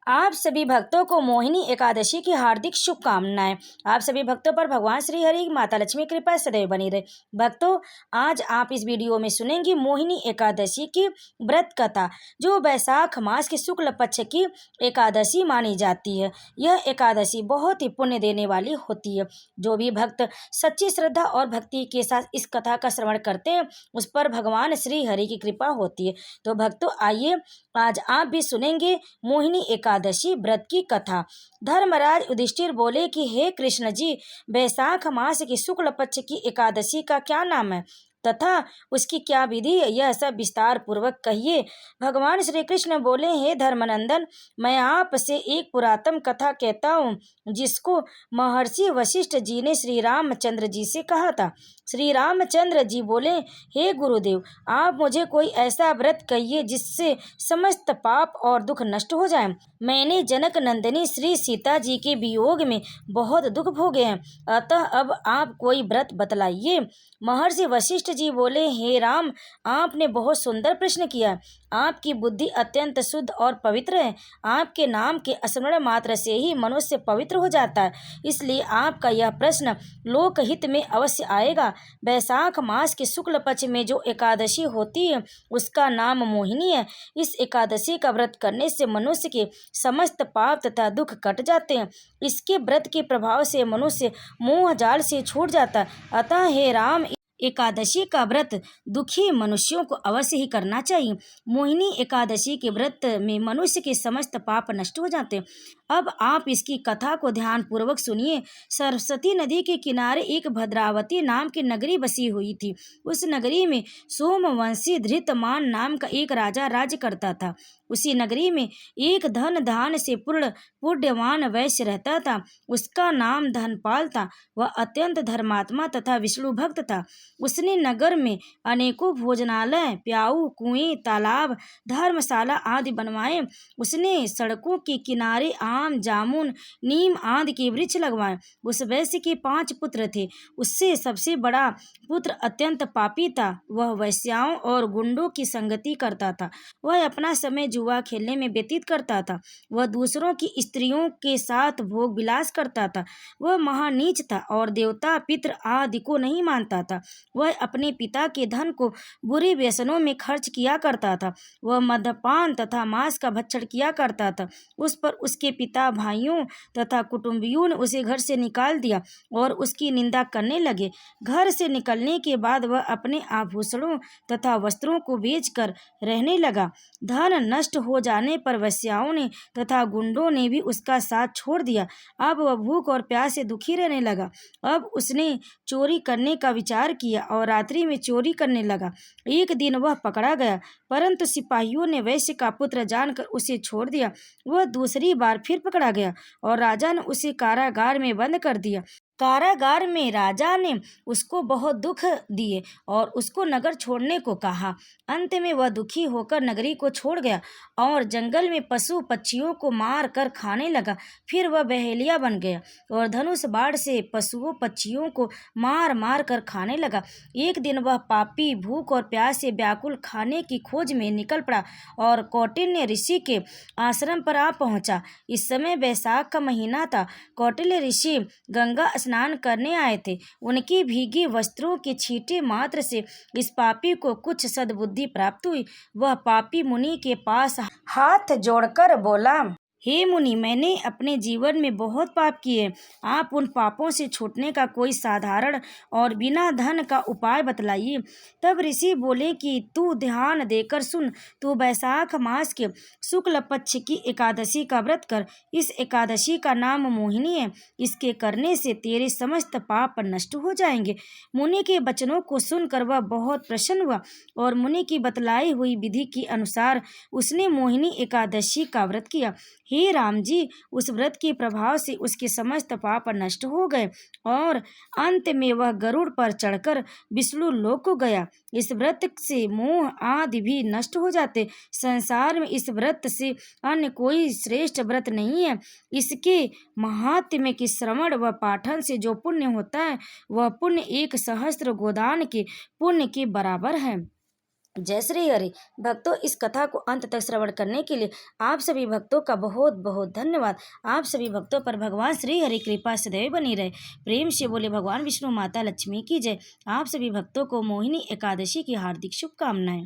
आप सभी भक्तों को मोहिनी एकादशी की हार्दिक शुभकामनाएं। आप सभी भक्तों पर भगवान श्री हरि माता लक्ष्मी की कृपा सदैव बनी रहे। भक्तों, आज आप इस वीडियो में सुनेंगे मोहिनी एकादशी की व्रत कथा, जो वैशाख मास के शुक्ल पक्ष की एकादशी मानी जाती है। यह एकादशी बहुत ही पुण्य देने वाली होती है। जो भी भक्त सच्ची श्रद्धा और भक्ति के साथ इस कथा का श्रवण करते हैं, उस पर भगवान श्री हरि की कृपा होती है। तो भक्तों, आइए आज आप भी सुनेंगे मोहिनी एकादशी व्रत की कथा। धर्मराज युधिष्ठिर बोले कि हे कृष्ण जी, वैशाख मास की शुक्ल पक्ष की एकादशी का क्या नाम है तथा उसकी क्या विधि है, यह सब विस्तार पूर्वक कहिए। भगवान श्री कृष्ण बोले, हे धर्मनंदन, मैं आपसे एक पुरातन कथा कहता हूँ, जिसको महर्षि वशिष्ठ जी ने श्री रामचंद्र जी से कहा था। श्री रामचंद्र जी बोले, हे गुरुदेव, आप मुझे कोई ऐसा व्रत कहिए जिससे समस्त पाप और दुख नष्ट हो जाए। मैंने जनक नंदिनी श्री सीता जी के वियोग में बहुत दुख भोगे हैं, अतः अब आप कोई व्रत बतलाइए। महर्षि वशिष्ठ जी बोले, हे राम, आपने बहुत सुंदर प्रश्न किया। आपकी बुद्धि अत्यंत शुद्ध और पवित्र है। आपके नाम के स्मरण मात्र से ही मनुष्य पवित्र हो जाता है, इसलिए आपका यह प्रश्न लोकहित में अवश्य आएगा। वैशाख मास के शुक्ल पक्ष में जो एकादशी होती है, उसका नाम मोहिनी है। इस एकादशी का व्रत करने से मनुष्य के समस्त पाप तथा दुख कट जाते हैं। इसके व्रत के प्रभाव से मनुष्य मोह जाल से छूट जाता है। अतः हे राम, एकादशी का व्रत दुखी मनुष्यों को अवश्य ही करना चाहिए। मोहिनी एकादशी के व्रत में मनुष्य के समस्त पाप नष्ट हो जाते हैं। अब आप इसकी कथा को ध्यान पूर्वक सुनिए। सरस्वती नदी के किनारे एक भद्रावती नाम की नगरी बसी हुई थी। उस नगरी में सोमवंशी धृतमान नाम का एक राजा राज्य करता था। उसी नगरी में एक धन धान से पूर्ण पुण्यवान वैश्य रहता था। उसका नाम धनपाल था। वह अत्यंत धर्मात्मा तथा विष्णु भक्त था। उसने नगर में अनेकों भोजनालय, प्याऊ, कुएं, तालाब, धर्मशाला आदि बनवाए। उसने सड़कों के किनारे आम, जामुन, नीम आदि के वृक्ष लगवाए। उस वैश्य के 5 पुत्र थे। उससे सबसे बड़ा पुत्र अत्यंत पापी था। वह वैश्याओं और गुंडों की संगति करता था। वह अपना समय जुआ खेलने में व्यतीत करता था। वह दूसरों की स्त्रियों के साथ भोग विलास करता था। वह महानीच था और देवता, पितृ आदि को नहीं मानता था। वह अपने पिता के धन को बुरे व्यसनों में खर्च किया करता था। वह मद्यपान तथा मांस का भक्षण किया करता था। उस पर उसके पिता, भाइयों तथा कुटुंबियों ने उसे घर से निकाल दिया और उसकी निंदा करने लगे। घर से निकलने के बाद वह अपने आभूषणों तथा वस्त्रों को बेचकर रहने लगा। धन नष्ट हो जाने पर वैश्याओं ने तथा गुंडों ने भी उसका साथ छोड़ दिया। अब वह भूख और प्यास से दुखी रहने लगा। अब उसने चोरी करने का विचार किया और रात्रि में चोरी करने लगा। एक दिन वह पकड़ा गया, परंतु सिपाहियों ने वैश्य का पुत्र जानकर उसे छोड़ दिया। वह दूसरी बार फिर पकड़ा गया और राजा ने उसे कारागार में बंद कर दिया। कारागार में राजा ने उसको बहुत दुख दिए और उसको नगर छोड़ने को कहा। अंत में वह दुखी होकर नगरी को छोड़ गया और जंगल में पशु पक्षियों को मार कर खाने लगा। फिर वह बहेलिया बन गया और धनुष बाण से पशुओं पक्षियों को मार मार कर खाने लगा। एक दिन वह पापी भूख और प्यास से व्याकुल खाने की खोज में निकल पड़ा और कौटिल्य ऋषि के आश्रम पर आ पहुंचा। इस समय वैशाख का महीना था। कौटिल्य ऋषि गंगा स्नान करने आए थे। उनकी भीगी वस्त्रों के छींटे मात्र से इस पापी को कुछ सद्बुद्धि प्राप्त हुई। वह पापी मुनि के पास हाथ जोड़कर बोला, हे मुनि, मैंने अपने जीवन में बहुत पाप किए। आप उन पापों से छूटने का कोई साधारण और बिना धन का उपाय बतलाइए। तब ऋषि बोले कि तू ध्यान देकर सुन। तू वैशाख मास के शुक्ल पक्ष की एकादशी का व्रत कर। इस एकादशी का नाम मोहिनी है। इसके करने से तेरे समस्त पाप नष्ट हो जाएंगे। मुनि के वचनों को सुनकर वह बहुत प्रसन्न हुआ और मुनि की बतलाई हुई विधि के अनुसार उसने मोहिनी एकादशी का व्रत किया। हे राम जी, उस व्रत के प्रभाव से उसके समस्त पाप नष्ट हो गए और अंत में वह गरुड़ पर चढ़कर विष्णु लोक को गया। इस व्रत से मोह आदि भी नष्ट हो जाते। संसार में इस व्रत से अन्य कोई श्रेष्ठ व्रत नहीं है। इसके महात्म्य के श्रवण व पाठन से जो पुण्य होता है, वह पुण्य 1 सहस्त्र गोदान के पुण्य के बराबर है। जय श्री हरि। भक्तों, इस कथा को अंत तक श्रवण करने के लिए आप सभी भक्तों का बहुत बहुत धन्यवाद। आप सभी भक्तों पर भगवान श्री हरि कृपा सदैव बनी रहे। प्रेम से बोले भगवान विष्णु माता लक्ष्मी की जय। आप सभी भक्तों को मोहिनी एकादशी की हार्दिक शुभकामनाएं।